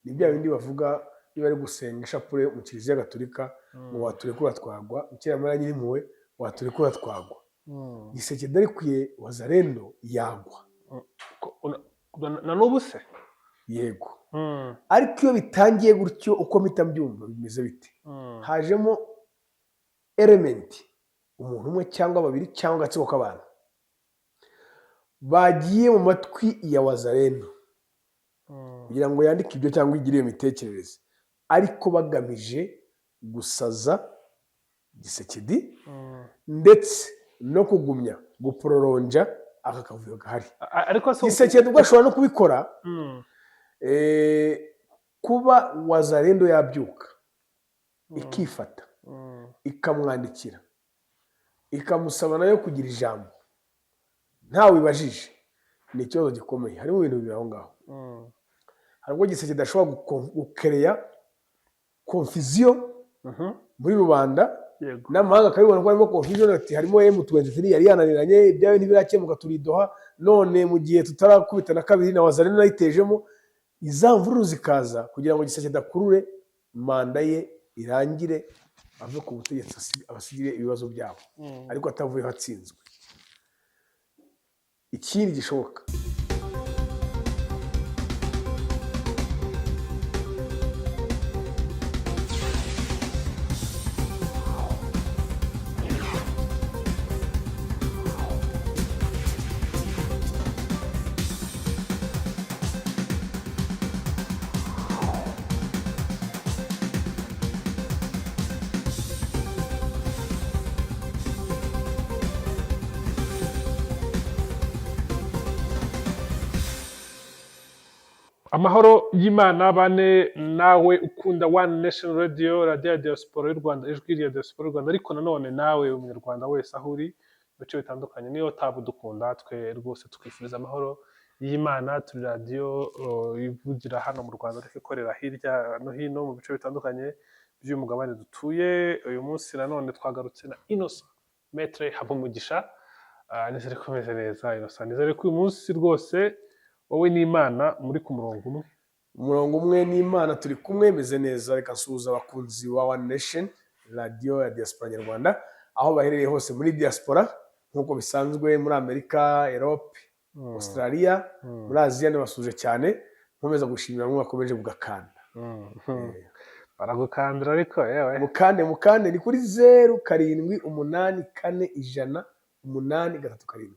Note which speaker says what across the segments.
Speaker 1: ni bya bindi bavuga iyo bari gusenga ishapure mu kiliziya gatolika ngo waturekura twagwa Bikira Nyirimpuhwe waturekura twagwa. Gisekedi arikuye Wazalendo yagwa
Speaker 2: na n'ubu se
Speaker 1: yego. Ariko iyo bitangiye gutyo uko mpita mbyumva bimeze bite, hajemo elementi umuntu umwe cyangwa babiri cyangwa agatsiko k'abantu bagiye mu matwi ya Wazalendo kugira ngo yandike ibyo cyangwa igire iyo mitekerereze, ariko bagamije gusaza Gisekedi ndetse no kugumya gupororonja aka kavuyo gahari. Gisekedi ubwo ashobora no kubikora kuba Wazalendo yabyuka ikifata ikamwandikira ikamusaba nayo kugira ijambo ntawe ibajije, ni ikibazo gikomeye. Harimo ibintu bibiri aho ngaho. Hari ubwo Gisekedi ashobora gukereya confusion muri rubanda n'amahanga akabibona ko harimo confusion, ati harimo M23 yari yananiranye ibyawe ntibirakemuka turidoha, none mu gihe tutarakubita na kabiri na Wazalendo nayitejemo, izamvururu zikaza kugira ngo Gisekedi akurure manda ye irangire ave ku butegetsi abasigire ibibazo byabo, ariko atavuyeho atsinzwe. Ikindi gishoboka
Speaker 2: amahoro y'Imana bane nawe ukunda One Nation Radio, radiyo ya diaspora y'u Rwanda, ijwi rya diaspora y'u Rwanda, ariko nanone nawe umunyarwanda wese aho uri mu bice bitandukanye, niyo utaba udukunda twe rwose twifuriza amahoro y'Imana. Turi radiyo ivugira hano mu Rwanda ariko ikorera hirya no hino mu bice bitandukanye by'uyu mugabane dutuye. Uyu munsi nanone twagarutse na Innocent Maître Habumugisha. Nizere ko umeze neza Innocent, nizere ko uyu munsi rwose wowe n'Imana muri ku
Speaker 1: umurongo umwe n'Imana turi kumwe, meze neza. Reka nsuhuza abakunzi wa One Nation radiyo ya diaspora nyarwanda aho baherereye hose muri diaspora, nk'uko bisanzwe muri Amerika, Europe, Australia, muri Aziya nabasuje cyane. Nkomeza gushimira mwe bakomeje kugakanda.
Speaker 2: Baragukandira ariko yewe
Speaker 1: mukande ni kuri 0784410837.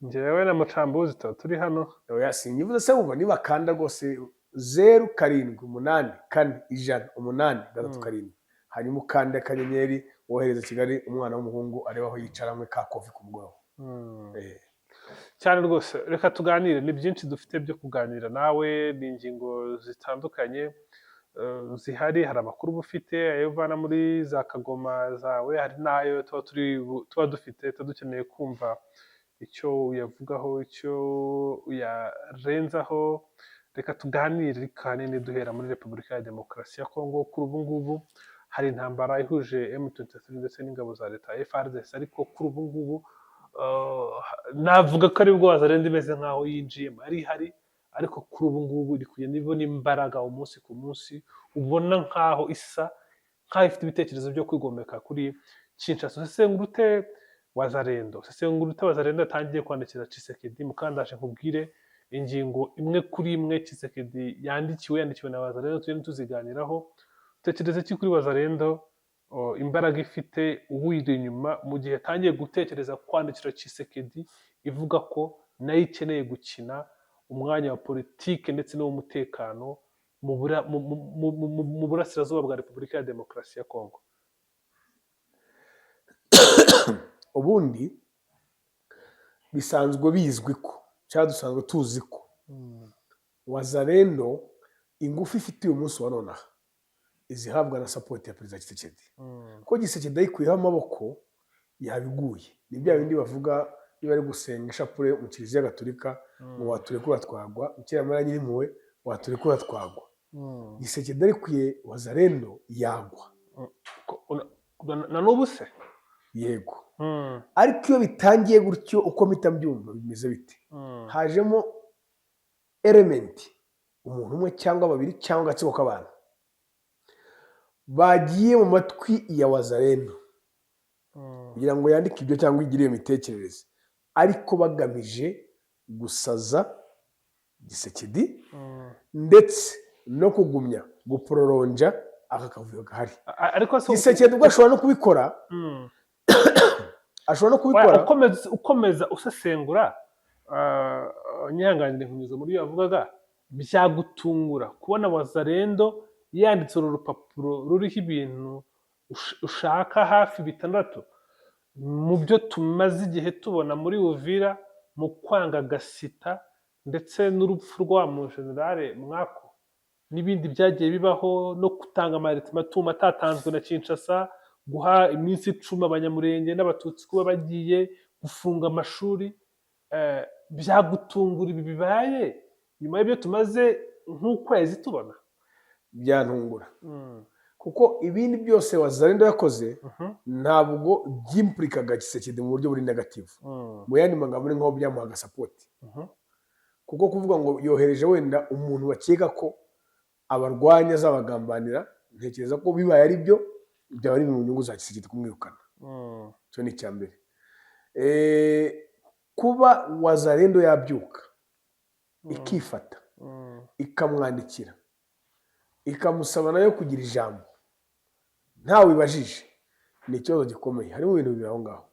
Speaker 2: njyewe na Mucambuzi turi hano.
Speaker 1: Oya sinyivuze se ubu nibakanda rwose 0784410837, hanyuma ukande akanyenyeri wohereza Kigali umwana w'umuhungu areba aho yicara amwe ka kofi ku bwabo.
Speaker 2: Cyane rwose, reka tuganire. Ni byinshi dufite byo kuganira nawe, ni ingingo zitandukanye zihari. Hari amakuru uba ufite ayo uvana muri za kagoma zawe, hari n'ayo tuba dufite dukeneye kumva icyo uyavugaho, icyo uyarenzaho. Reka tuganire kanini duhera muri Repubulika ya Demokarasi ya Kongo. Kuri ubu ngubu hari intambara ihuje M23 ndetse n'ingabo za leta FARDC, ariko kuri ubu ngubu navuga ko aribwo Wazalendo imeze nk'aho yinjiyemo ari ihari, ariko kuri ubu ngubu iri kugenda ibona imbaraga umunsi ku munsi, ubona nk'aho isa nk'aho ifite ibitekerezo byo kwigomeka kuri Kinshasa. Sesengurute Wazalendo yatangiye kwandikira Tshisekedi. Mukandaje nkubwire ingingo imwe kuri imwe Tshisekedi yandikiwe na Wazalendo, tugenda tuziganiraho. Utekereza iki kuri Wazalendo, imbaraga ifite, uwiri inyuma mu gihe yatangiye gutekereza kwandikira Tshisekedi ivuga ko nayo ikeneye gukina umwanya wa politike ndetse n'umutekano mu burasirazuba bwa Repubulika ya Demokarasi ya Kongo?
Speaker 1: Ubundi bisanzwe bizwi ko cyangwa dusanzwe tuzi ko Wazalendo ingufu ifite uyu munsi wa none izihabwa na support ya Perezida Tshisekedi. Ko Tshisekedi ayikuyeho amaboko yabiguye. Ni bya bindi bavuga iyo bari gusenga ishapure mu kiliziya gatolika ngo waturekura twagwa Bikira Nyirimpuhwe waturekura twagwa. Tshisekedi arikuye Wazalendo yagwa
Speaker 2: na n'ubu se
Speaker 1: yego. Ariko iyo bitangiye gutyo uko mpita mbyumva bimeze bite, hajemo elementi umuntu umwe cyangwa babiri cyangwa agatsiko k'abantu bagiye mu matwi ya wazarendo kugira ngo yandike ibyo cyangwa igire iyo mitekerereze, ariko bagamije gusaza Gisekedi ndetse no kugumya gupororonja aka kavuyo gahari.
Speaker 2: ariko se
Speaker 1: Gisekedi ubwo ashobora no kubikora, ashobora no kubikora
Speaker 2: ukomeza usesengura nyihanganire nkunyuze muri iyo yavugaga, byagutungura kubona wazarendo yanditse uru rupapuro ruriho ibintu ushaka hafi 6 mu byo tumaze igihe tubona muri Uvira mu kwanga Gasita ndetse n'urupfu rwa mu generale Mwako n'ibindi byagiye bibaho no gutanga amaritimatumu atatanzwe na Kinshasa, guha iminsi 10 abanyamurenge n'abatutsi kuba bagiye gufunga amashuri. Byagutungura ibi bibaye nyuma y'ibyo tumaze nk'ukwezi tubona?
Speaker 1: byantungura kuko ibindi byose wazarendo yakoze ntabwo byimplikaga Gisekedi mu buryo buri negative. Mu yandi magambo ni nk'aho byamuhaga sapoti, kuko kuvuga ngo yohereje wenda umuntu bakeka ko abarwanya azabagambanira, ntekereza ko bibaye ari byo byaba ari mu nyungu za Gisekedi kumwirukana. Icyo ni icya mbere. Kuba wazarendo yabyuka ikifata ikamwandikira ikamusaba nayo kugira ijambo ntawe ibajije, ni ikibazo gikomeye. harimo ibintu bibiri aho ngaho.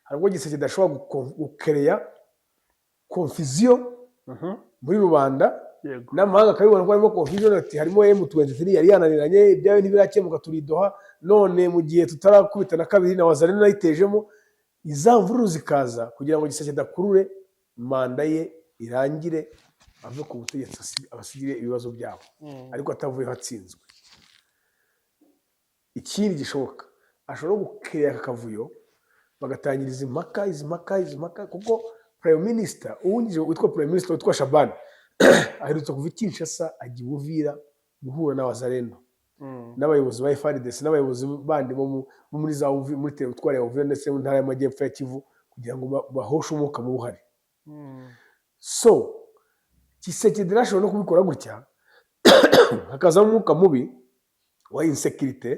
Speaker 1: hari ubwo Gisekedi ashobora gukereya confusion muri rubanda, n'amahanga akabibona ko harimo confusion, ati harimo M23 yari yananiranye, ibyawe ntibirakemuka turidoha, none mu gihe tutarakubita na kabiri na wazarendo nayitejemo, izamvururu zikaza kugira ngo Gisekedi akurure manda ye irangire, ave ku butegetsi abasigire ibibazo byabo, ariko atavuyeho atsinzwe. Ikindi gishoboka, ashobora gukereya aka kavuyo bagatangiriza impaka, kuko prime minister uwungije witwa prime minister witwa Shabani aherutse kuva i Kinshasa ajya i Uvira guhura na wazarendo n'abayobozi ba FARDC n'abayobozi bandi bo muri za Uvira, muri teritwari ya Uvira ndetse mu ntara y'amajyepfo ya Kivu, kugira ngo bahoshe umwuka mu buhari. So Gisekedi ashobora no kubikora gutya, hakazamo umwuka mubi wa insecurity,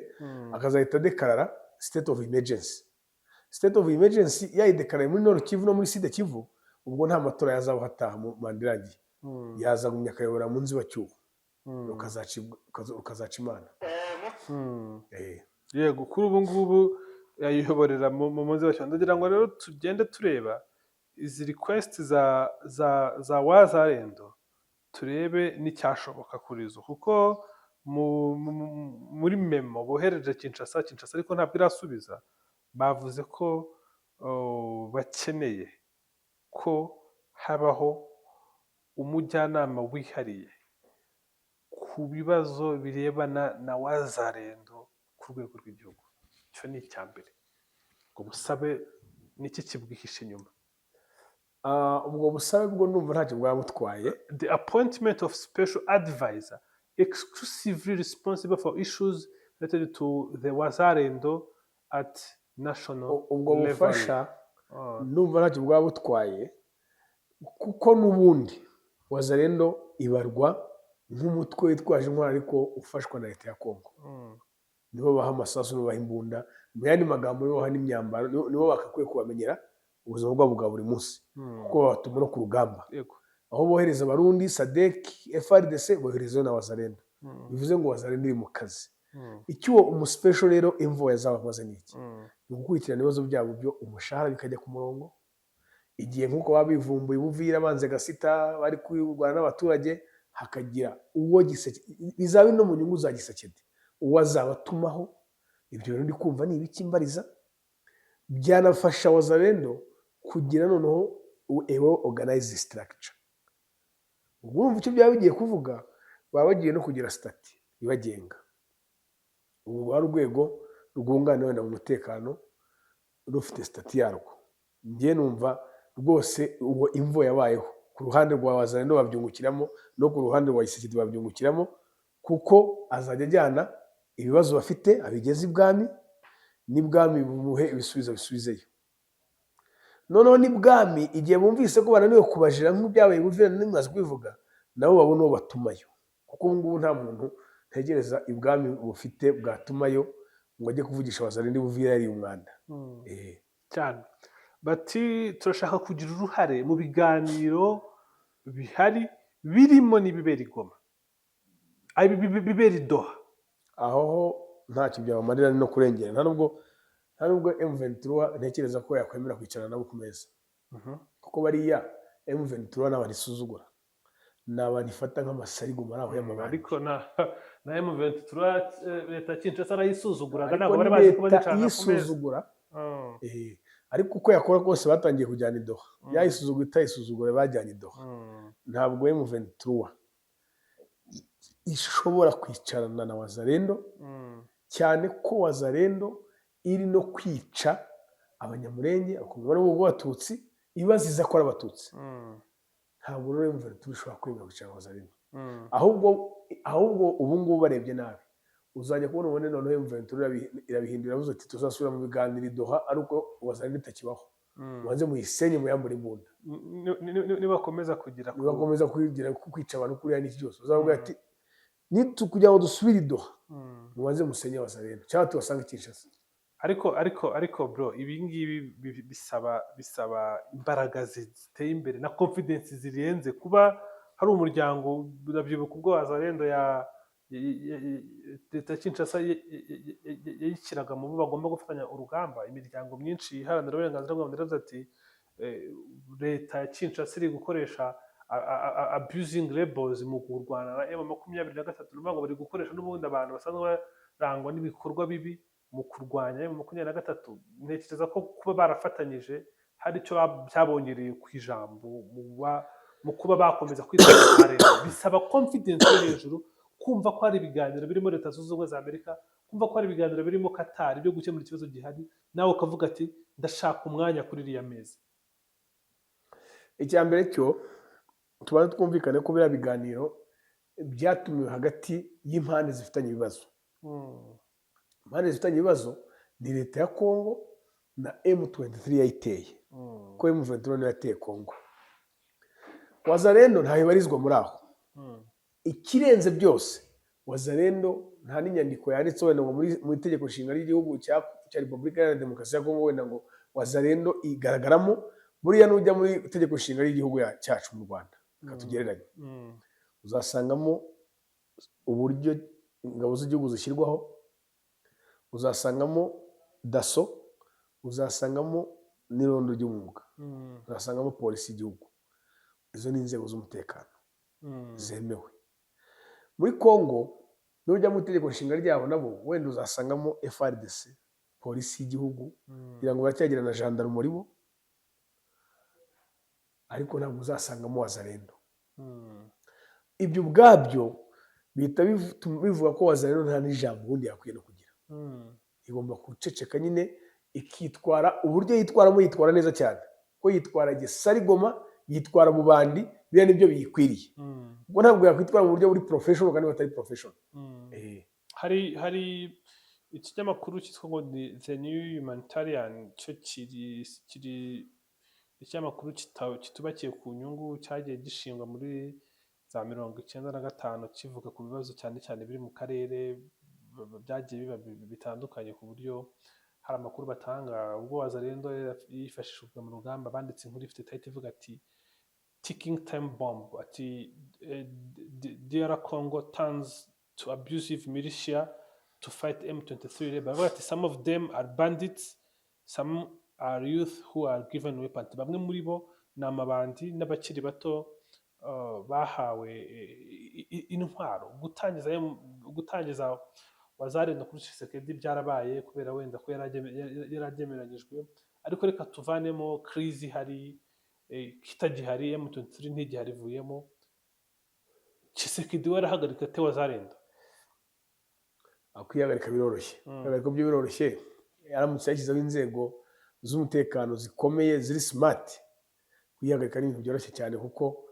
Speaker 1: akazahita dekarara state of emergency. State of emergency yayidekaraye muri Nord Kivu no muri Sud Kivu, ubwo nta matora yazaba hataha mu mandirangi, yazagumya akayobora mu nzibacyuho, ukazaca imana.
Speaker 2: Yego, kuri ubu ngubu yayiyoborera mu nzibacyuho. Ndagira ngo rero tugende tureba izi request za wazarendo, turebe n'icyashoboka kuri zo, kuko muri memo bohereje Kinshasa ariko ntabwo irasubiza, bavuze ko bakeneye ko habaho umujyanama wihariye ku bibazo birebana na wazarendo ku rwego rw'igihugu. Icyo ni icya mbere. Ubwo busabe niki kibwihishe inyuma?
Speaker 1: Ubwo busabe bwo numva ntacyo bwaba butwaye.
Speaker 2: The appointment of special advisor exclusively responsible for issues related to the wazarendo at national level.
Speaker 1: Ubwo bufasha numva ntacyo bwaba butwaye, kuko n'ubundi wazarendo ibarwa nk'umutwe witwaje intwaro ariko ufashwa na leta ya Kongo. Nibo baha amasasu, nibo baha imbunda, mu yandi magambo nibo baha n'imyambaro, nibo bakakwiye kubamenyera ubuzima bwabo bwa buri munsi, kuko babatuma no ku rugamba. Aho bohereza Abarundi, SADC, FARDC, boherezayo na wazarendo. Bivuze ngo wazarendo iri mu kazi. Icyo umuspecial rero imvo yazaba amaze n'iki? Ni gukurikirana ibibazo byabo, byo umushahara bikajya ku murongo, igihe nk'uko babivumbuye Buvira banze Gasita bari kwirwana n'abaturage, hakagira uwo Gisekedi, bizaba no mu nyungu za Gisekedi, uwo azabatumaho. Ibyo rero ndi kumva ni ibiki mbariza, byanafasha wazarendo kugira noneho ewo organize structure. Ubwo urumva icyo byaba bigiye kuvuga, baba bagiye no kugira stati ibagenga. Ubu ari urwego rwunganira wenda mu mutekano rufite stati yarwo. Njye numva rwose uwo imvo yabayeho ku ruhande rwa wazarendo babyungukiramo, no ku ruhande rwa Gisekedi babyungukiramo, kuko azajya ajyana ibibazo bafite abigeze ibwami, n'ibwami bumuhe ibisubizo bisubizeyo. Noneho n'ibwami igihe bumvise ko bananiwe kubajira nk'ibyabaye Buvira, nimaze kubivuga, nabo babone uwo batumayo, kuko ubu ngubu nta muntu ntegereza ibwami bufite bwatumayo ngo ajye kuvugisha Wazalendo Uvira yari umwanda.
Speaker 2: cyane bati turashaka kugira uruhare mu biganiro bihari birimo n'ibibera i Goma, bibera i Doha.
Speaker 1: Aho ho ntacyo byabamarira no kurengera, nta nubwo M23 ntekereza ko yakwemera kwicarana nabo ku meza, kuko bariya M23 n'abantu isuzugura, ni abantu ifata nk'amasarigo muri aho y'amabandi.
Speaker 2: Ariko na M23 leta ya Kinshasa arayisuzuguraga, ntabwo bari bazi ko bazicana ku meza.
Speaker 1: Ariko uko yakora kose batangiye kujyana i Doha, yayisuzugura itayisuzugura bajyanye i Doha. Ntabwo M23 ishobora kwicarana na Wazalendo, cyane ko Wazalendo iri no kwica abanyamurenge abakomeye b'Abatutsi ibaziza ko ari Abatutsi. Ntabwo rero M23 ishobora kwemera kwicarana na Wazalendo. Ahubwo ubu ngubu barebye nabi, uzajya kubona ubone noneho M23 irabihindura, iravuze ati tuzasubira mu biganiro i Doha ariko Wazalendo itakibaho, mubanze muyisenye muyambure imbunda.
Speaker 2: Nibakomeza kugira
Speaker 1: kwica abantu kuriya n'iki cyose, uzavuga ati kugira ngo dusubire i Doha mubanze musenye Wazalendo cyangwa tubasanga Kinshasa.
Speaker 2: Ariko bro, ibi ngibi bisaba imbaraga ziteye imbere na confidence zirenze. Kuba hari umuryango, urabyibuka ubwo Wazalendo leta ya Kinshasa yayishyiraga mu bo bagomba gufatanya urugamba, imiryango myinshi iharanira uburenganzira bwa muntu iravuze ati leta ya Kinshasa iri gukoresha abusing rebels mu kurwana na M23, n'ubwo bari gukoresha n'ubundi abantu basanzwe barangwa n'ibikorwa bibi mu kurwanya M23. Ntekereza ko kuba barafatanyije hari icyo byabongereye ku ijambo mu kuba bakomeza kwitwara leta. Bisaba confidence yo hejuru, kumva ko hari ibiganiro birimo Leta Zunze Ubumwe za Amerika, kumva ko hari ibiganiro birimo Qatar byo gukemura ikibazo gihari, nawe ukavuga ati ndashaka umwanya kuri iriya meza.
Speaker 1: Icya mbere cyo tubanza twumvikane ko biriya biganiro byatumiwe hagati y'impande zifitanye ibibazo. Impande zifitanye ibibazo ni leta ya Kongo na M23 yayiteye, ko M23 niyo yateye Kongo. Wazalendo ntayo ibarizwa muri aho. Ikirenze byose, Wazalendo nta n'inyandiko yanditse wenda ngo mu itegeko nshinga ry'igihugu cya Repubulika Iharanira Demokarasi ya Kongo wenda ngo Wazalendo igaragaramo. Buriya nujya muri itegeko nshinga ry'igihugu cyacu mu Rwanda katugereranya, uzasangamo uburyo ingabo z'igihugu zishyirwaho, uzasangamo daso, uzasangamo n'irondo ry'umwuga, uzasangamo polisi y'igihugu. Izo ni inzego z'umutekano zemewe. Muri Kongo nujya mu itegeko nshinga ryabo nabo wenda uzasangamo FARDC, polisi y'igihugu, kugira ngo baracyagira na gendarmerie bo, ariko ntabwo uzasangamo Wazalendo. Ibyo ubwabyo bihita bivuga ko Wazalendo nta n'ijambo ubundi yakwiye no kugira. Igomba guceceka nyine ikitwara uburyo yitwaramo, yitwara neza cyane, ko yitwara gisari Goma, yitwara mu bandi, biriya nibyo biyikwiriye. Ubwo ntabwo yakwitwara mu buryo buri professional kandi batari professional.
Speaker 2: Hari ikinyamakuru cyitwa ngo The New Humanitarian, cyo kiri ikinyamakuru kitubakiye ku nyungu, cyagiye gishingwa muri za 1995 kivuga ku bibazo cyane cyane biri mu karere byagiye biba bitandukanye, ku buryo hari amakuru batanga ubwo Wazalendo yifashishijwe mu rugamba. Banditse inkuru ifite title ivuga ati ticking time bomb, ati DR Congo turns to abusive militia to fight M23. Bavuga ati some of them are bandits, some are youth who are given weapons. Bamwe muri bo ni amabandi n'abakiri bato bahawe intwaro. Gutangiza Wazalendo kuri Tshisekedi byarabaye kubera wenda ko yarabyemeranyijwe, ariko reka tuvanemo crise ihari, kitagihari, M23 ntigihari ivuyemo. Tshisekedi warahagarika ate Wazalendo?
Speaker 1: Akwihagarika biroroshye, kwihagarika byo biroroshye. Yaramutse yashyizeho inzego z'umutekano zikomeye ziri smart, kwihagarika ni ibintu byoroshye cyane, kuko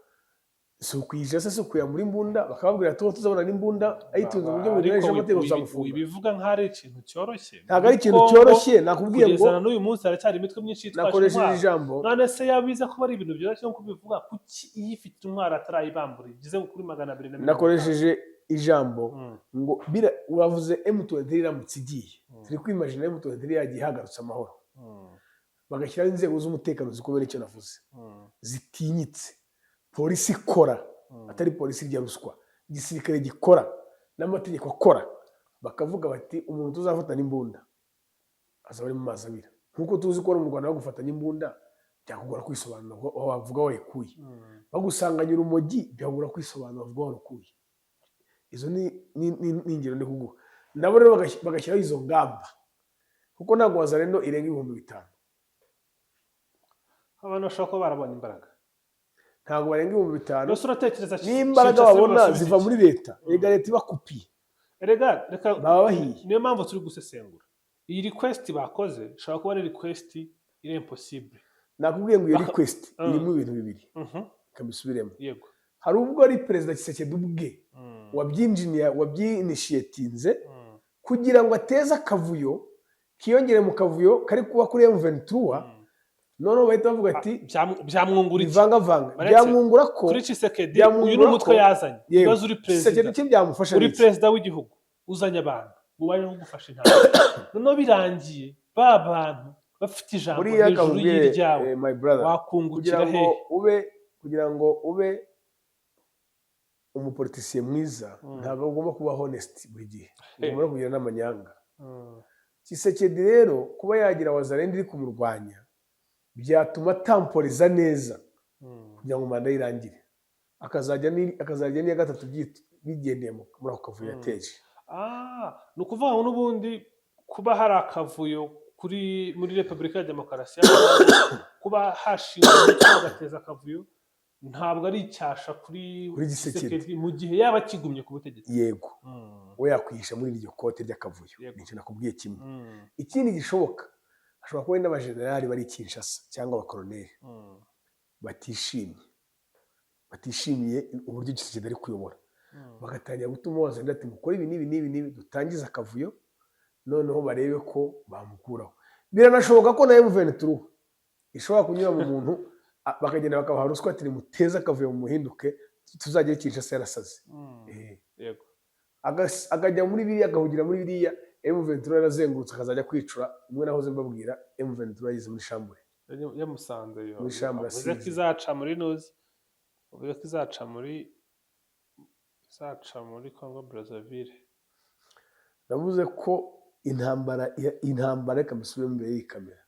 Speaker 1: si ukuyija se si ukuya muri imbunda bakababwira tuba tuzabona n'imbunda ayitunze mu buryo bunyuranyije amategeko tuzamufunga.
Speaker 2: Wibivuga nk'aho ari ikintu cyoroshye.
Speaker 1: Ntabwo ari ikintu cyoroshye, nakubwiye ngo
Speaker 2: kugeza n'uyu munsi haracyari imitwe myinshi yitwaje
Speaker 1: nakoresheje ijambo.
Speaker 2: none se yabiza kuba ari ibintu byoroshye nko kubivuga, kuki iyo ifite intwaro atarayibambura igeze kuri 250?
Speaker 1: Nakoresheje ijambo ngo uravuze M23 iramutse igiye, turi kwimagina M23 yagiye ihagarutse amahoro, bagashyiraho inzego z'umutekano zikomeye, icyo navuze zitinyitse, polisi ikora atari polisi irya ruswa, igisirikare gikora n'amategeko akora, bakavuga bati umuntu tuzafatana imbunda azaba ari mu mazi abira. Nkuko tuzi ko mu Rwanda bagufatanya imbunda byakugora kwisobanura aho wavuga wayikuye, bagusanganya urumogi byakugora kwisobanura avuga warukuye. Izo ni ingero ndi kuguha. Nabo rero bagashyiraho izo ngamba, kuko ntabwo wazarendo irenga 5,000.
Speaker 2: Abantu bashobora kuba barabonye imbaraga,
Speaker 1: ntabwo barenga 5,000.
Speaker 2: Rero uratekereza
Speaker 1: n'imbaraga babona ziva muri leta, ega leta ibakupiye,
Speaker 2: reka
Speaker 1: baba bahiye.
Speaker 2: niyo mpamvu turi gusesengura iyi request bakoze. Ishobora kuba ari request iri impossible.
Speaker 1: Nakubwiye ngo iyo request irimo ibintu bibiri, kabisubiremo.
Speaker 2: Yego,
Speaker 1: hari ubwo ari perezida Tshisekedi ubwe wabyinitiatinze kugira ngo ateze akavuyo kiyongere mu kavuyo kari kuba kuri M23. Noneho bahita bavuga ati
Speaker 2: byamwungura iki,
Speaker 1: bivangavanga, byamwungura ko
Speaker 2: kuri Tshisekedi uyu ni umutwe yazanye. Ibibazo uri
Speaker 1: Tshisekedi cyo byamufasha,
Speaker 2: uri perezida w'igihugu uzanye abantu ubaye no gufasha intambara. Noneho birangiye ba bantu bafite ijambo hejuru y'iryawe, wakungukira he?
Speaker 1: Kugira ngo ube umupolitisiye mwiza, ntabwo ugomba kuba honest buri gihe, ugomba kugira n'amanyanga. Tshisekedi rero kuba yagira wazarendo iri kumurwanya byatuma tamporiza neza kugira ngo manda irangire, akazajya n'iya gatatu bigendeye muri ako kavuyo yateje.
Speaker 2: Ni ukuvuga ngo n'ubundi kuba hari akavuyo muri Repubulika ya Demokarasi kuba hashingwa umutwe bagateza akavuyo ntabwo ari icyasha kuri Tshisekedi mu gihe yaba akigumye ku butegetsi.
Speaker 1: Yego, we yakwihisha muri iryo kote ry'akavuyo. Nicyo nakubwiye kimwe. Ikindi gishoboka, hashobora kuba n'abajenerali bari Kinshasa cyangwa abakoloneli batishimiye uburyo Tshisekedi ari kuyobora, bagatangira gutuma wazenda ati mukore ibi n'ibi dutangiza akavuyo, noneho barebe ko bamukuraho. Biranashoboka ko na M23 ishobora kunyura mu muntu bakagenda bakabaha ruswa ati muteze akavuyo mu muhinduke tuzajya Kinshasa yarasaze.
Speaker 2: Yego,
Speaker 1: akajya muri biriya, agahugira muri biriya, M23 yarazengurutse akazajya kwicura. Umwe nahoze mbabwira M23 yize muri shambure
Speaker 2: yamusanze yo
Speaker 1: muri shambure,
Speaker 2: uvuze ko izaca muri nozi, uvuze ko izaca muri Congo Brazzaville.
Speaker 1: navuze ko intambara reka mbisubire imbere y'iyi kamera,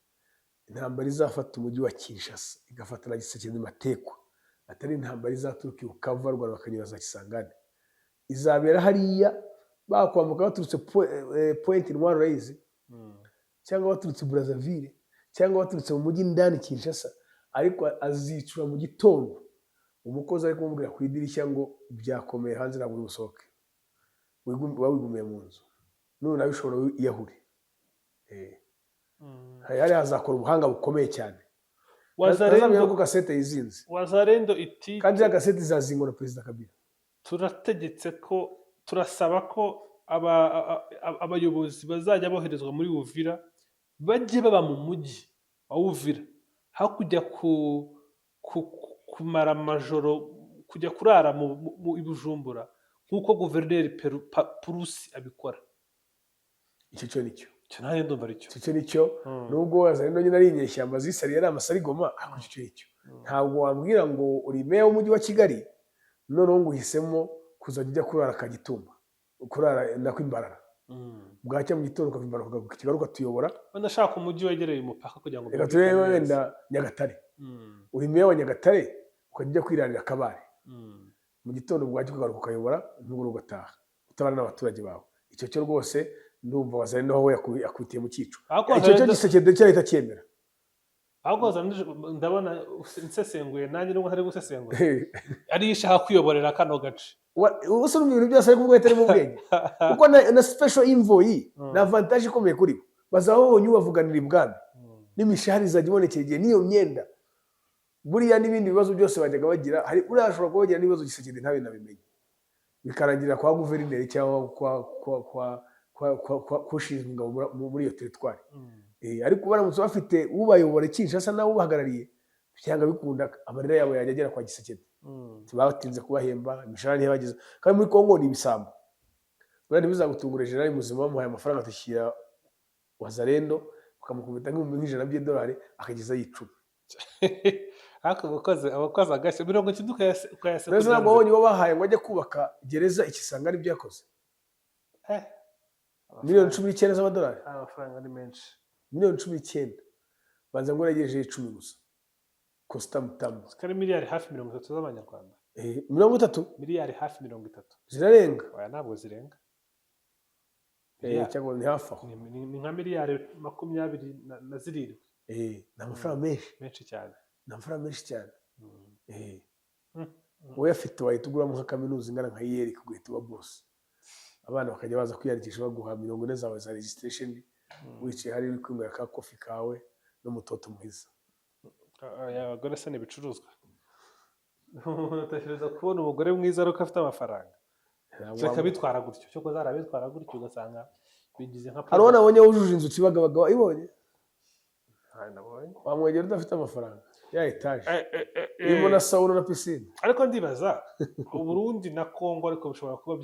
Speaker 1: intambara izafata umujyi wa Kinshasa igafata na Tshisekedi matekwa, atari intambara izaturuka i Bukavu Rwanda bakanyura za Kisangani. Izabera hariya bakwambuka baturutse Point Intwaro Raise, cyangwa baturutse Brazzaville, cyangwa baturutse mu mujyi ndani Kinshasa, ariko azicura mu gitondo umukozi ari kumubwira ku idirishya ngo byakomeye hanze ntabwo uri busohoke, wigumiye mu nzu, none nawe ushobora iyahure. Hari hazakora ubuhanga bukomeye cyane. Wazarendo ko kasete yizinze,
Speaker 2: wazarendo iti
Speaker 1: kandi ya kasete izazingura Perezida Kabila.
Speaker 2: Turategetse ko turasaba ko abayobozi bazajya boherezwa muri Uvira bajye baba mu mujyi wa Uvira, aho kujya kumara amajoro, kujya kurara mu Bujumbura nk'uko guverineri Purusi abikora.
Speaker 1: Icyo nicyo
Speaker 2: nanjye ndumva aricyo.
Speaker 1: Icyo nicyo nubwo wazarendo nyine ari inyeshyamba zisariye ari amasarigoma, ariko icyo nicyo. Ntabwo wambwira ngo uri meya w'umujyi wa Kigali noneho ngo uhisemo kuzajya ujya kurara Kagitumba, kurara nako Imbarara, bwacya mu gitondo ukava Imbarara ukagaruka Kigali ukatuyobora.
Speaker 2: Ndashaka umujyi wegereye umupaka kugira ngo
Speaker 1: reka turebe wenda Nyagatare, uri meya wa Nyagatare ukajya ujya kwirarira Kabare, mu gitondo bwacya ukagaruka ukayobora, ntugure ugataha utabana n'abaturage bawe. Icyo cyo rwose ndumva wazarendo aho yakubitiye mu cyico. Icyo cyo Tshisekedi cyahita cyemera.
Speaker 2: Ahubwo ndabona nsesenguye nanjye nubwo ntari gusesengura ari ishaka kuyoborera kano gace.
Speaker 1: Ubuso n'ibintu byose ari kuvuga atari mu bwenge, kuko na special envoy na avantage ikomeye kuri bo, bazaba babonye ubavuganira ibwami n'imishahara izajya ibonekera igihe n'iyo myenda buriya n'ibindi bibazo byose bajyaga bagira buriya hashobora kuba bagira n'ibibazo Gisekedi ntabe nabimenye bikarangirira kwa guverineri cyangwa kushinzwe ingabo muri iyo teritwari. Ariko baramutse bafite ubayobora Kinshasa nawe ubahagarariye byanga bikunda amarira yabo yajya agera kwa Gisekedi. Batinze kubahemba imishahara ntibageze kandi muri Kongo ni ibisambo. Buriya ntibizagutungure General Muzima bamuhaye amafaranga atashyira Wazalendo ukamukubita nk'ijana by'idolari akageza yicuma.
Speaker 2: Ariko abakoze agashya 90 ukayase.
Speaker 1: Neza ntabwo babonye bo bahaye ngo ajye kubaka gereza ikisanga ari byo yakoze. Miliyoni 19 z'amadolari.
Speaker 2: Amafaranga ni menshi.
Speaker 1: Miliyoni 19. Banza ngo yagejeje 10 gusa. Costa Mutambo.
Speaker 2: Sikari miliyari hafi 30 z'amanyarwanda.
Speaker 1: 30?
Speaker 2: Miliyari hafi 30.
Speaker 1: Zirarenga?
Speaker 2: Oya ntabwo zirenga.
Speaker 1: Cyangwa ni hafi aho.
Speaker 2: Ni nka miliyari 27.
Speaker 1: Ni amafaranga menshi.
Speaker 2: Menshi cyane.
Speaker 1: Ni amafaranga menshi cyane. Wowe afite wahita uguramo nka kaminuza ingana nka Yale kugahita uba boss. Abana bakajya baza kwiyandikisha baguha 40 zawe za registration wicaye hari uri kwinywera ka coffee kawe n'umutoto mwiza.
Speaker 2: Abagore se ni ibicuruzwa. Utekereza kubona umugore mwiza ariko afite amafaranga. Zeka bitwara gutyo. Cyo ko zarabitwara gutyo ugasanga bigize nka.
Speaker 1: Hari nabonye wujuje inzu Kibagabaga wayibonye?
Speaker 2: Nabonye.
Speaker 1: Wamwegera udafite amafaranga. Ya etage. Irimo na sauna na piscine.
Speaker 2: Ariko ndibaza Burundi na Kongo ariko bishobora kuba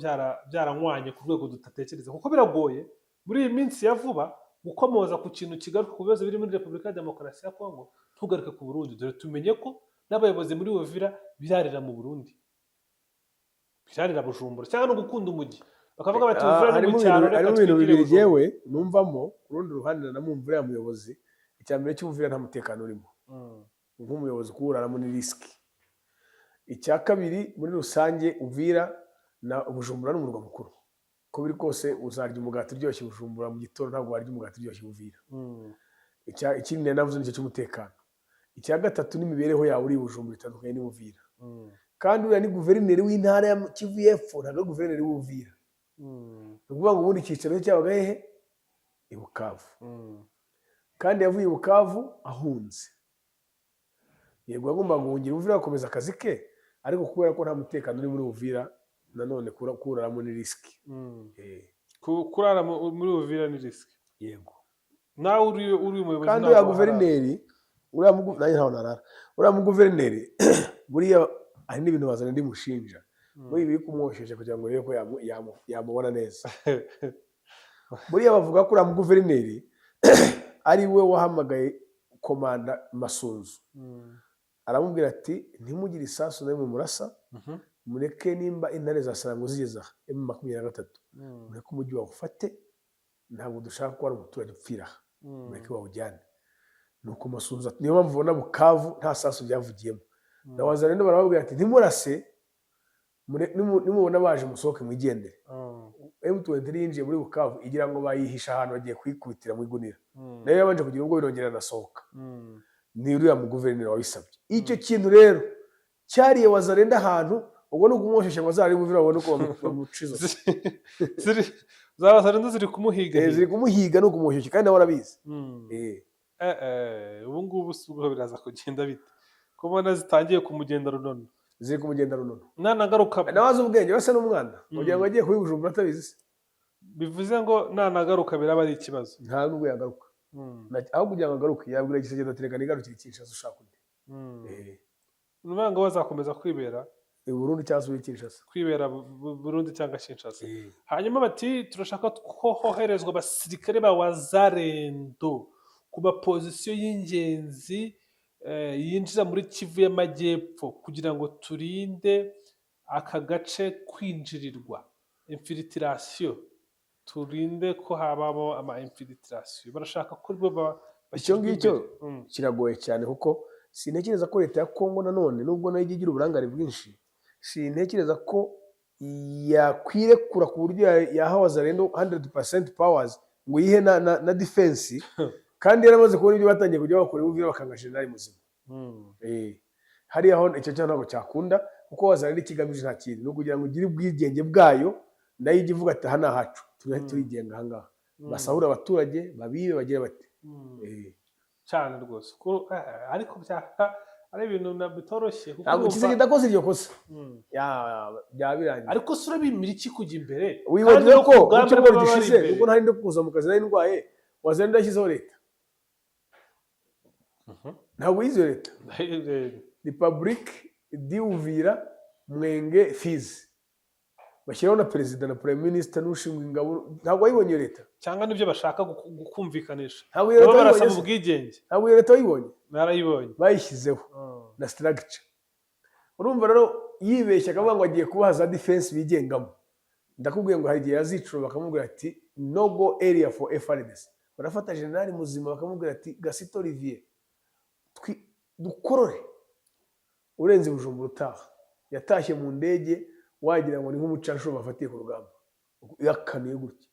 Speaker 2: byaranywanye ku rwego dutatekereza kuko biragoye muri iyi minsi ya vuba gukomoza ku kintu kigaruka ku bibazo biri muri Repubulika ya Demokarasi ya Kongo tugaruke ku Burundi. Dore tumenye ko n'abayobozi muri Uvira birarira mu Burundi. Birarira Bujumbura cyangwa no gukunda umujyi. Bakavuga bati Uvira ni mu cyaro reka twigire
Speaker 1: yewe numvamo ku rundi ruhande namumvira umuyobozi icyambere cy'Uvira nta mutekano urimo. Nk'umuyobozi kurara muri risk. Icya kabiri muri rusange Uvira na Bujumbura n'umurwa mukuru. Ko biri kose uzarya umugati uryoshye Bujumbura mu gitondo ntabwo warya umugati uryoshye Uvira. Ikindi navuze nicyo cy'umutekano. Icya gatatu n'imibereho yawe uri Bujumbura itandukanye ni Uvira. Kandi uriya ni guverineri w'intara ya Kivu y'Epfo ntabwo guverineri w'Uvira. Nukuvuga ngo ubundi icyicaro cyabaga hehe? I Bukavu. Kandi yavuye i Bukavu ahunze. Yego agomba guhungira Uvira akomeza akazi ke ariko kubera ko nta mutekano uri muri Uvira nanone kurara muri risk.
Speaker 2: Kurara muri Uvira ni risk.
Speaker 1: Yego.
Speaker 2: Nawe uri umuyobozi
Speaker 1: kandi ya guverineri uriya mu guverineri buriya ari n'ibintu bazana ndi mushinja. Muri biri kumwosheje kugira ngo rero ko yamubona neza. Buriya bavuga ko uriya mu guverineri ari we wahamagaye komanda Masunzu. Aramubwira ati ntimugire isasu namwe murasa mureke nimba intare za Sarango zigeza M23 mureke umujyi wawe ufate ntabwo dushaka ko ari umuturage upfira mureke wawujyane. Nuko Masunzu niyo mpamvu ubona Bukavu nta sasu byavugiyemo. Na Wazalendo barababwira ati ntimurase nimubona baje musohoke mwigendere. M23 yinjiye muri Bukavu igira ngo bayihisha ahantu bagiye kwikubitira mu igunira. Nayo yabanje kugira ngo birongera nasohoka. Ni uriya mu guverineri wabisabye. Icyo kintu rero cyariye Wazalendo ahantu ubwo no kumwoshesha ngo azari Uvira abone ko bamuciza.
Speaker 2: Za Wazalendo ziri kumuhiga.
Speaker 1: Ziri kumuhiga no kumwoshesha kandi nawe arabizi.
Speaker 2: Ubu ngubu subwo biraza kugenda bite? Kubona zitangiye kumugenda runono.
Speaker 1: Ziri kumugenda runono.
Speaker 2: Nanagaruka.
Speaker 1: Nawaze ubwenge wese n'umwana. Kugira ngo agiye kubibujumbura atabizi.
Speaker 2: Bivuze ngo nanagaruka biraba ari ikibazo.
Speaker 1: Nta nubwo yagaruka. Aho kugira ngo agaruke yabwira Gisekedi atereka nigarukira Kinshasa ushaka undi.
Speaker 2: Nubanga bazakomeza kwibera
Speaker 1: Burundi cyangwa Kinshasa.
Speaker 2: Kwibera Burundi cyangwa Kinshasa. Hanyuma bati turashaka ko hoherezwa abasirikare ba Wazalendo kuba position y'ingenzi yinjira muri Kivu y'Amajyepfo kugira ngo turinde aka gace kwinjirirwa infiltration. Turinde ko habamo ama infiltration. Barashaka ko rwo
Speaker 1: icyo ngicyo kiragoye cyane kuko sintekereza ko leta ya Kongo nanone nubwo nayo igira uburangare bwinshi sintekereza ko yakwirekura ku buryo yaha Wazalendo 100% powers ngo yihe na defense kandi yaramaze kubona ibyo batangiye kujya bakora Uvira bakanga General Muzima. Hari aho icyo cyane ntabwo cyakunda kuko Wazalendo ikigamije nta kintu no kugira ngo ugire ubwigenge bwayo nayo ijye ivuga ati hana hacu turigenga ahangaha basahura abaturage babibe bagira bati
Speaker 2: cyane rwose ariko ari ibintu bitoroshye
Speaker 1: ntabwo Tshisekedi akoze iryo kosa byaba birangiye.
Speaker 2: ariko se urabimira iki kujya imbere
Speaker 1: wibagiwe ko mu cyumweru gishize ubwo ntari no kuza mu kazi nari ndwaye Wazalendo yashyizeho leta ntabwo yizo leta Republique d'Uvira Mwenge Fizi bashyiraho na perezida na prime minister n'ushinzwe ingabo ntabwo wayibonye iyo leta
Speaker 2: cyangwa nibyo bashaka gukumvikanisha
Speaker 1: ntabwo iyo leta
Speaker 2: barasaba ubwigenge
Speaker 1: ntabwo iyo leta wayibonye
Speaker 2: narayibonye
Speaker 1: bayishyizeho na structure urumva rero yibeshya akavuga ngo agiye kubaha za defense bigengamo ndakubwiye ngo hari igihe yazicura bakamubwira ati no go area for FRDC barafata generali muzima bakamubwira ati Gasito Olivier dukorore urenze Bujumbura utaha yatashye mu ndege wagira ngo ni nk'umucanshuro bafatiye ku rugamba yakanuye gutya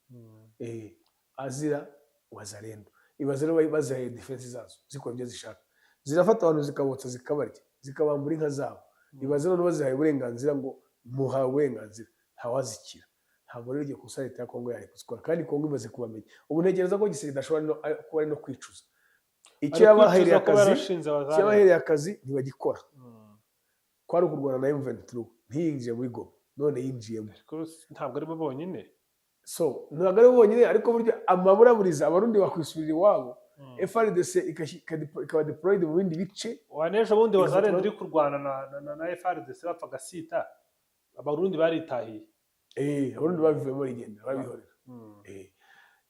Speaker 1: azira Wazalendo ibaze rero bazihaye defense zazo zikora ibyo zishaka zirafata abantu zikabotsa zikabarya zikabambura inka zabo ibaze rero bazihaye uburenganzira ngo muhawe uburenganzira ntawazikira ntabwo rero igiye kusa leta ya Kongo yari kuzikora kandi Kongo imaze kubamenya ubu ntekereza ko Tshisekedi ashobora kuba ari no kwicuza icyo yabahereye akazi ntibagikora kwari ukurwana na M23 ntiyinjiye muri Goma none yinjiyemo
Speaker 2: ntabwo ari bo bonyine
Speaker 1: so ntabwo ari bo bonyine ariko buryo amaburaburiza abarundi bakwisubirira iwabo FRDC ikaba deployed mu bindi bice
Speaker 2: waneje ubundi Wazalendo uri kurwana na FRDC bapfa Gasita abarundi baritahiye
Speaker 1: abarundi babivuyemo rigenda babihorera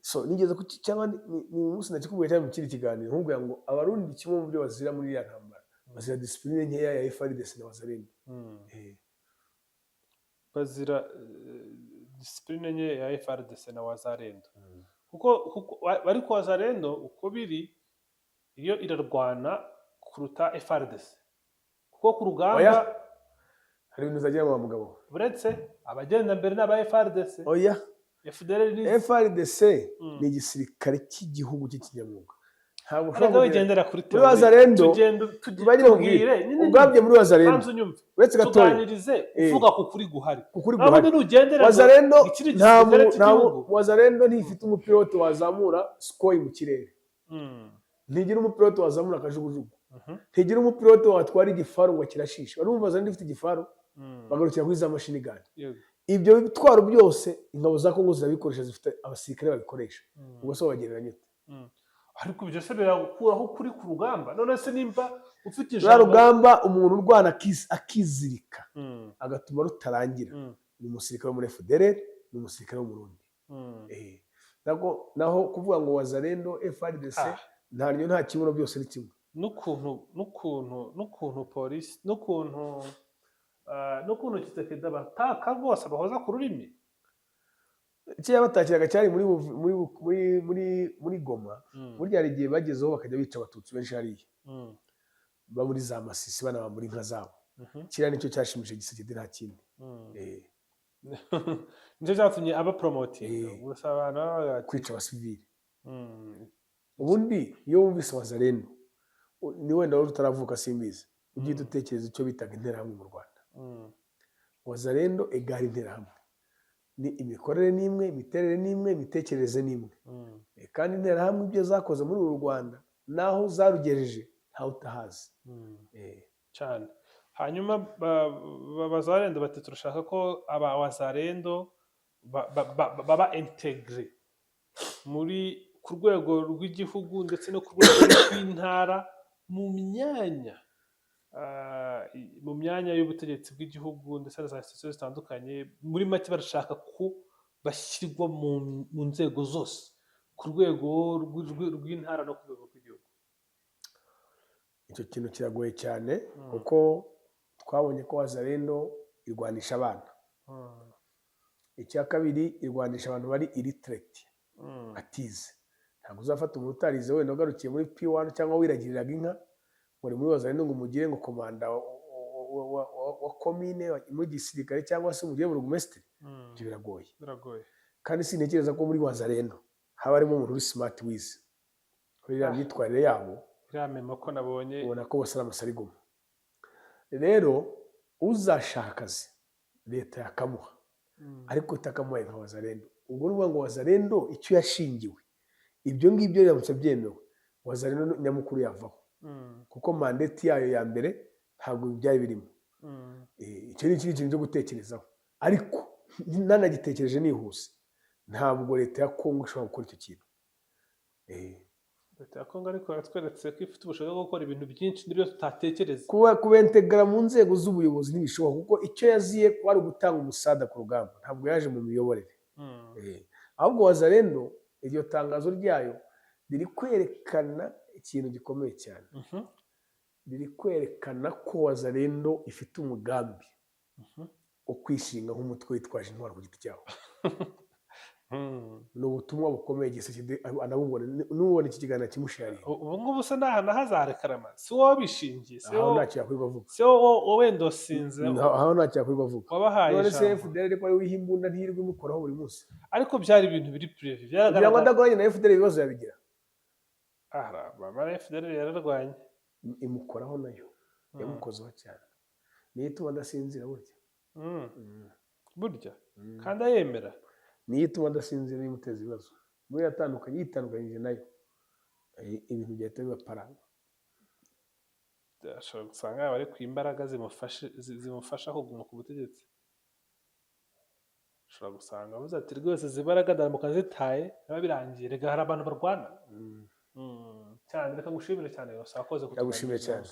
Speaker 1: so nigeze ku cyangwa ni umunsi nakikubwiye cyane mu kindi kiganiro nkubwira ngo abarundi kimwe mu byo bazira muri ya ntambara bazira discipline nkeya ya FRDC na Wazalendo
Speaker 2: bazira discipline nke ya FRDC na Wazalendo kuko bari ku Wazalendo uko biri iyo irarwana kuruta FRDC kuko ku rugamba
Speaker 1: hari ibintu zagira mu mugabo
Speaker 2: uretse abagenda mbere n'aba FRDC
Speaker 1: oya FRDC ni igisirikare cy'igihugu cy'ikinyamwuga ntabwo ushobora
Speaker 2: kugendera kuri
Speaker 1: teori Wazalendo bagira ubwire ubwabye muri Wazalendo uretse gatoya
Speaker 2: tuganirize uvuga ku kuri guhari
Speaker 1: Wazalendo Wazalendo ntifite umupilote wazamura Sukhoi mu kirere ntigira umupilote wazamura akajugujugu ntigira umupilote watwara igifaru ngo kirashishe urumva Wazalendo ifite igifaru bagarukira kuri za machine gun ibyo bitwaro byose ingabo za Kongo zirabikoresha zifite abasirikare babikoresha ubwo so bagereranya ute
Speaker 2: ariko ibyo se birakuraho kuri ku rugamba none se nimba ufite
Speaker 1: ijambo rugamba umuntu urwana akizirika agatuma rutarangira ni umusirikare wo muri FDLR ni umusirikare wo mu Burundi naho kuvuga ngo Wazalendo FRDC nta kibuno byose ni kimwe
Speaker 2: n'ukuntu polisi n'ukuntu Tshisekedi bataka rwose bahoza ku rurimi
Speaker 1: icyo yabatakiraga cyari muri Goma burya hari igihe bagezeho bakajya bica abatutsi benshi hariya muri za Masisi banabambura inka zabo kiriya nicyo cyashimishije Tshisekedi nta kindi
Speaker 2: nicyo cyatumye aba promoting
Speaker 1: kwica abasivili ubundi iyo wumvise Wazalendo ni wenda wari utaravuka simbizi ugiye dutekereza icyo bitaga interahamwe mu Rwanda Wazalendo egari interahamwe ni imikorere n'imwe imiterere n'imwe imitekerereze n'imwe kandi interahamwe ibyo zakoze muri uru Rwanda naho zarugejeje ntawe utahazi
Speaker 2: cyane hanyuma Wazalendo bati turashaka ko aba Wazalendo baba integre muri ku rwego rw'igihugu ndetse no ku rwego rw'intara mu myanya y'ubutegetsi bw'igihugu ndetse na za institutions zitandukanye muri make barashaka ko bashyirwa mu nzego zose ku rwego rw'intara no ku rwego rw'igihugu
Speaker 1: icyo kintu kiragoye cyane kuko twabonye ko Wazalendo irwanisha abana icya kabiri irwanisha abantu bari illiterate atize ntabwo uzafata umuntu utarize wenda ugarukiye muri P1 cyangwa wiragiriraga inka muri Wazalendo ngo umugire ngo komanda wa komine muri gisirikare cyangwa se umugire mu burugumesitiri ibyo biragoye kandi sintekereza ko muri Wazalendo haba harimo umuntu uri smart wize kuri iriya myitwarire yabo
Speaker 2: biramema ko nabonye
Speaker 1: ubona ko bose ari amasarigoma rero uzashaka akazi leta yakamuha ariko itakamuhaye nka Wazalendo ubwo ni ngo Wazalendo icyo yashingiwe ibyo ngibyo biramutse byemewe Wazalendo nyamukuru yavaho kuko mandate yayo ya mbere ntabwo byari birimo. Icyo ni ikindi kintu cyo gutekerezaho, ariko nanagitekereje nihuse, ntabwo leta ya Kongo ishobora gukora icyo kintu.
Speaker 2: Leta ya Kongo ariko yatweretse ko ifite ubushobozi bwo gukora ibintu byinshi n'ibyo tutatekereza.
Speaker 1: Kubentegara mu nzego z'ubuyobozi ntibishoboka, kuko icyo yaziye kwari ugutanga umusada ku rugamba, ntabwo yaje mu miyoborere. Ahubwo Wazalendo iryo tangazo ryayo riri kwerekana ikintu gikomeye cyane. Riri kwerekana ko Wazalendo ifite umugambi wo kwishinga nk'umutwe witwaje intwaro ku giti cyawo. Ni ubutumwa bukomeye Gisekedi anabubona, n'ubona iki kiganiro kimushariye.
Speaker 2: Ubu ngubu se n'ahantu hazarekarama, si wowe bishingiye,
Speaker 1: aho ntacyo yakwirirwa avuga,
Speaker 2: si wowe ndosinze,
Speaker 1: aho ntacyo yakwirirwa avuga.
Speaker 2: Wabahaye
Speaker 1: none se
Speaker 2: ijambo.
Speaker 1: FDL ariko ari wiha imbunda ntirirwe imukoraho buri munsi,
Speaker 2: ariko byari ibintu biri prive,
Speaker 1: kugira ngo
Speaker 2: byaragaragara.
Speaker 1: adagoranye na FDL ibibazo yabigira.
Speaker 2: Mama FDL yararwanye,
Speaker 1: imukoraho nayo yamukozeho cyane, niyo ituma adasinzira burya.
Speaker 2: burya kandi ayemera,
Speaker 1: niyo ituma adasinzira n'imuteza ibibazo. Muri yatandukanye, yitandukanyije nayo, ibintu byahita biba paranga.
Speaker 2: ashobora gusanga yaba ari ku imbaraga zimufasha kuguma ku butegetsi. Ashobora gusanga avuze ati rwose izi mbaraga ndamuka zitaye biba birangiye, rega hari abantu barwana cyane. Reka ngushimire cyane, wakoze
Speaker 1: Ndagushimiye cyane.